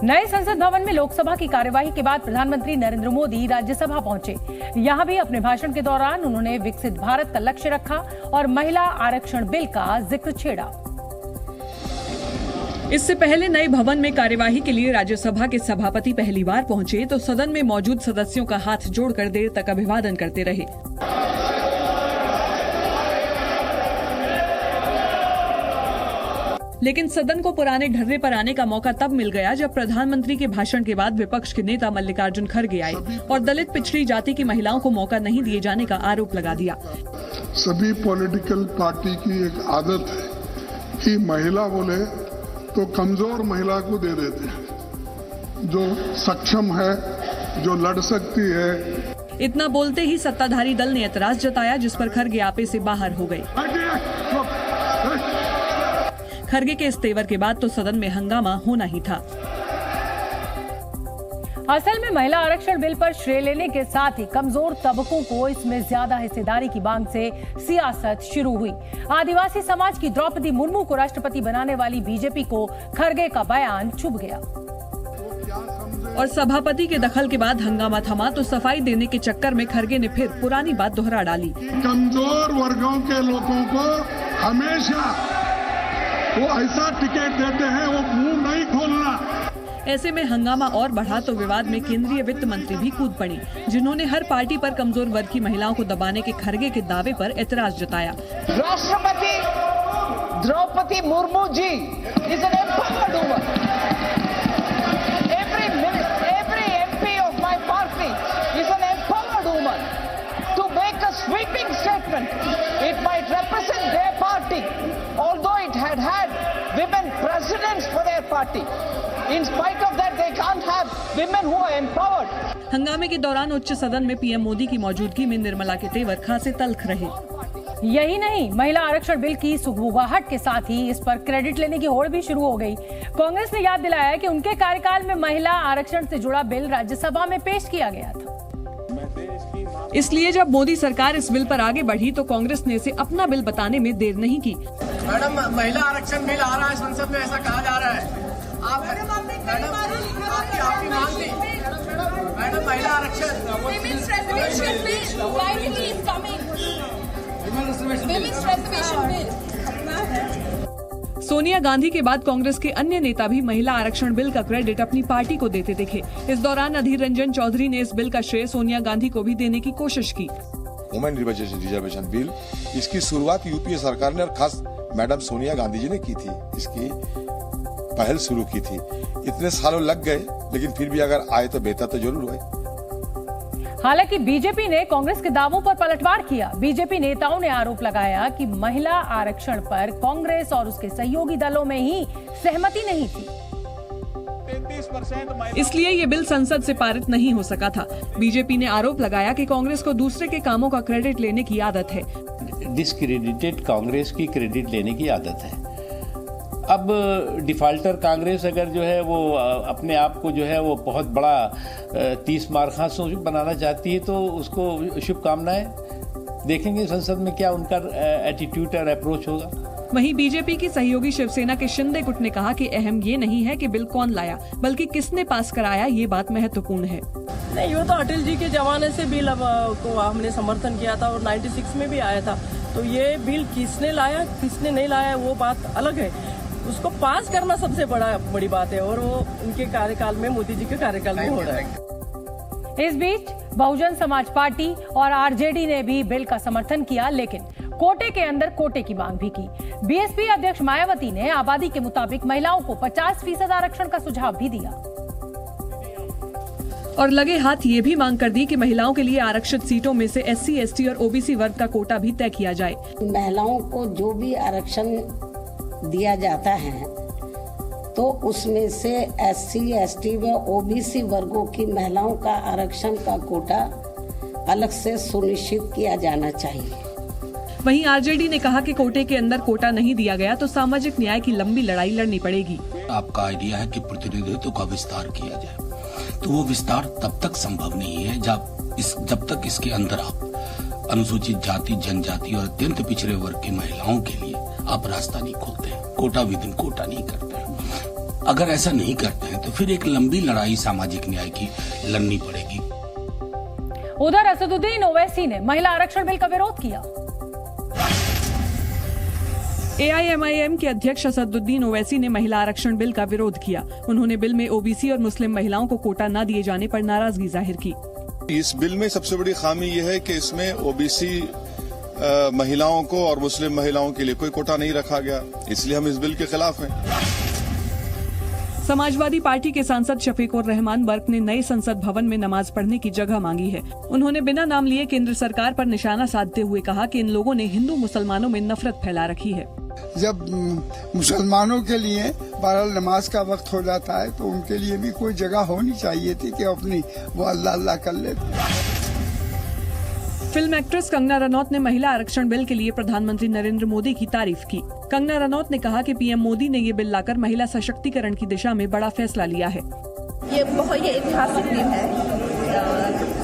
नए संसद भवन में लोकसभा की कार्यवाही के बाद प्रधानमंत्री नरेंद्र मोदी राज्यसभा पहुंचे। यहां भी अपने भाषण के दौरान उन्होंने विकसित भारत का लक्ष्य रखा और महिला आरक्षण बिल का जिक्र छेड़ा। इससे पहले नए भवन में कार्यवाही के लिए राज्यसभा के सभापति पहली बार पहुंचे तो सदन में मौजूद सदस्यों का हाथ जोड़कर देर तक अभिवादन करते रहे। लेकिन सदन को पुराने ढर्रे पर आने का मौका तब मिल गया जब प्रधानमंत्री के भाषण के बाद विपक्ष के नेता मल्लिकार्जुन खड़गे आए और दलित पिछड़ी जाति की महिलाओं को मौका नहीं दिए जाने का आरोप लगा दिया। सभी पॉलिटिकल पार्टी की एक आदत है कि महिला बोले तो कमजोर महिला को दे देते हैं, जो सक्षम है, जो लड़ सकती है। इतना बोलते ही सत्ताधारी दल ने एतराज जताया, जिस पर खड़गे आपे से बाहर हो गए। खड़गे के इस तेवर के बाद तो सदन में हंगामा होना ही था। असल में महिला आरक्षण बिल पर श्रेय लेने के साथ ही कमजोर तबकों को इसमें ज्यादा हिस्सेदारी की मांग से सियासत शुरू हुई। आदिवासी समाज की द्रौपदी मुर्मू को राष्ट्रपति बनाने वाली बीजेपी को खड़गे का बयान चुभ गया और सभापति के दखल के बाद हंगामा थमा तो सफाई देने के चक्कर में खड़गे ने फिर पुरानी बात दोहरा डाली। कमजोर वर्गों के लोगों को हमेशा वो ऐसा टिकट देते हैं, वो मुंह नहीं खोलना। ऐसे में हंगामा और बढ़ा तो विवाद में केंद्रीय वित्त मंत्री भी कूद पड़ी, जिन्होंने हर पार्टी पर कमजोर वर्ग की महिलाओं को दबाने के खड़गे के दावे पर एतराज जताया। राष्ट्रपति Draupadi Murmu ji is an empowered woman. Every MP of my party is an empowered woman to make a sweeping statement. It might represent their party, although it had women presidents for their party. In spite of that, they can't have women who are empowered. हंगामे के दौरान उच्च सदन में PM Modi की मौजूदगी में निर्मला के तेवर खासे तल्ख रहे। यही नहीं, महिला आरक्षण बिल की सुगबुगाहट के साथ ही इस पर क्रेडिट लेने की होड़ भी शुरू हो गई। कांग्रेस ने याद दिलाया कि उनके कार्यकाल में महिला आरक्षण से जुड़ा बिल राज्यसभा में पेश किया गया था। इसलिए जब मोदी सरकार इस बिल पर आगे बढ़ी तो कांग्रेस ने इसे अपना बिल बताने में देर नहीं की। मैडम, महिला आरक्षण बिल आ रहा है संसद में, ऐसा कहा जा रहा है। आपकी मांग थी मैडम, महिला आरक्षण। सोनिया गांधी के बाद कांग्रेस के अन्य नेता भी महिला आरक्षण बिल का क्रेडिट अपनी पार्टी को देते दिखे। इस दौरान अधीर रंजन चौधरी ने इस बिल का श्रेय सोनिया गांधी को भी देने की कोशिश की। वुमेन रिजर्वेशन बिल, इसकी शुरुआत यूपीए सरकार ने और खास मैडम सोनिया गांधी जी ने की थी। इसकी पहल शुरू की थी। इतने सालों लग गए, लेकिन फिर भी अगर आए तो बेहतर तो जरूर हुए। हालांकि बीजेपी ने कांग्रेस के दावों पर पलटवार किया। बीजेपी नेताओं ने आरोप लगाया कि महिला आरक्षण पर कांग्रेस और उसके सहयोगी दलों में ही सहमति नहीं थी, इसलिए ये बिल संसद से पारित नहीं हो सका था। बीजेपी ने आरोप लगाया कि कांग्रेस को दूसरे के कामों का क्रेडिट लेने की आदत है। डिस्क्रेडिटेड कांग्रेस की क्रेडिट लेने की आदत है। अब डिफाल्टर कांग्रेस अगर जो है वो अपने आप को जो है वो बहुत बड़ा 30 मारखासों बनाना चाहती है तो उसको शुभकामनाएं। देखेंगे संसद में क्या उनका एटीट्यूड और अप्रोच होगा। वहीं बीजेपी की सहयोगी शिवसेना के शिंदे गुट ने कहा कि अहम ये नहीं है कि बिल कौन लाया, बल्कि किसने पास कराया, ये बात महत्वपूर्ण है। नहीं, वो तो अटल जी के जमाने से बिल को हमने समर्थन किया था और 96 में भी आया था। तो ये बिल किसने लाया किसने नहीं लाया वो बात अलग है। उसको पास करना सबसे बड़ी बात है और वो उनके कार्यकाल में, मोदी जी के कार्यकाल में हो रहा है। इस बीच बहुजन समाज पार्टी और आरजेडी ने भी बिल का समर्थन किया, लेकिन कोटे के अंदर कोटे की मांग भी की। बीएसपी अध्यक्ष मायावती ने आबादी के मुताबिक महिलाओं को 50% आरक्षण का सुझाव भी दिया और लगे हाथ ये भी मांग कर दी कि महिलाओं के लिए आरक्षित सीटों में से SC, ST और OBC वर्ग का कोटा भी तय किया जाए। महिलाओं को जो भी आरक्षण दिया जाता है तो उसमें से SC, ST व OBC वर्गों की महिलाओं का आरक्षण का कोटा अलग से सुनिश्चित किया जाना चाहिए। वहीं आरजेडी ने कहा कि कोटे के अंदर कोटा नहीं दिया गया तो सामाजिक न्याय की लंबी लड़ाई लड़नी पड़ेगी। आपका आइडिया है कि प्रतिनिधित्व का विस्तार किया जाए, तो वो विस्तार तब तक संभव नहीं है जब तक इसके अंदर आप अनुसूचित जाति, जनजाति और अत्यंत पिछड़े वर्ग की महिलाओं के लिए आप रास्ता नहीं खोलते हैं, कोटा विदिन कोटा नहीं करते हैं। अगर ऐसा नहीं करते हैं तो फिर एक लंबी लड़ाई सामाजिक न्याय की लड़नी पड़ेगी। उधर असदुद्दीन ओवैसी ने महिला आरक्षण बिल का विरोध किया। AIMIM के अध्यक्ष असदुद्दीन ओवैसी ने महिला आरक्षण बिल का विरोध किया। उन्होंने बिल में OBC और मुस्लिम महिलाओं को कोटा न दिए जाने पर नाराजगी जाहिर की। इस बिल में सबसे बड़ी खामी यह है कि इसमें OBC महिलाओं को और मुस्लिम महिलाओं के लिए कोई कोटा नहीं रखा गया, इसलिए हम इस बिल के खिलाफ हैं। समाजवादी पार्टी के सांसद शफीकुर रहमान बर्क ने नए संसद भवन में नमाज पढ़ने की जगह मांगी है। उन्होंने बिना नाम लिए केंद्र सरकार पर निशाना साधते हुए कहा कि इन लोगों ने हिंदू मुसलमानों में नफरत फैला रखी है। जब मुसलमानों के लिए बहरहाल नमाज का वक्त हो जाता है तो उनके लिए भी कोई जगह होनी चाहिए थी कि अपनी वो अल्लाह अल्लाह कर ले। फिल्म एक्ट्रेस कंगना रनौत ने महिला आरक्षण बिल के लिए प्रधानमंत्री नरेंद्र मोदी की तारीफ की। कंगना रनौत ने कहा कि पीएम मोदी ने ये बिल लाकर महिला सशक्तिकरण की दिशा में बड़ा फैसला लिया है। ये ऐतिहासिक दिन है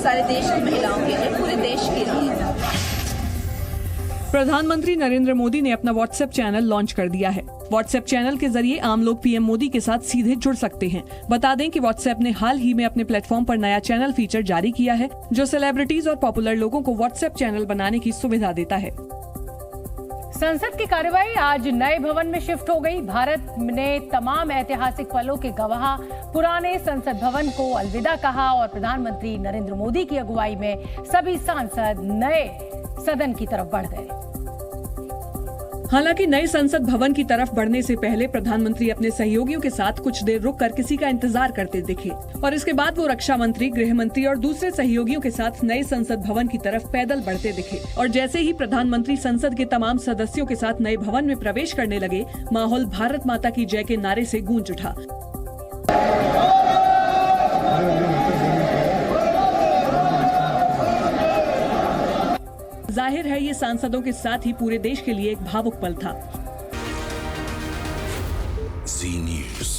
सारे देश की महिलाओं के लिए, पूरे देश के लिए। प्रधानमंत्री नरेंद्र मोदी ने अपना व्हाट्सएप चैनल लॉन्च कर दिया है। व्हाट्सएप चैनल के जरिए आम लोग पीएम मोदी के साथ सीधे जुड़ सकते हैं। बता दें कि व्हाट्सएप ने हाल ही में अपने प्लेटफॉर्म पर नया चैनल फीचर जारी किया है, जो सेलिब्रिटीज और पॉपुलर लोगों को व्हाट्सएप चैनल बनाने की सुविधा देता है। संसद की कार्यवाही आज नए भवन में शिफ्ट हो गई। भारत ने तमाम ऐतिहासिक पलों के गवाह पुराने संसद भवन को अलविदा कहा और प्रधानमंत्री नरेंद्र मोदी की अगुवाई में सभी सांसद नए सदन की तरफ बढ़ गए। हालांकि नए संसद भवन की तरफ बढ़ने से पहले प्रधानमंत्री अपने सहयोगियों के साथ कुछ देर रुककर किसी का इंतजार करते दिखे और इसके बाद वो रक्षा मंत्री, गृह मंत्री और दूसरे सहयोगियों के साथ नए संसद भवन की तरफ पैदल बढ़ते दिखे। और जैसे ही प्रधानमंत्री संसद के तमाम सदस्यों के साथ नए भवन में प्रवेश करने लगे, माहौल भारत माता की जय के नारे से गूंज उठा। जाहिर है ये सांसदों के साथ ही पूरे देश के लिए एक भावुक पल था। Zee News।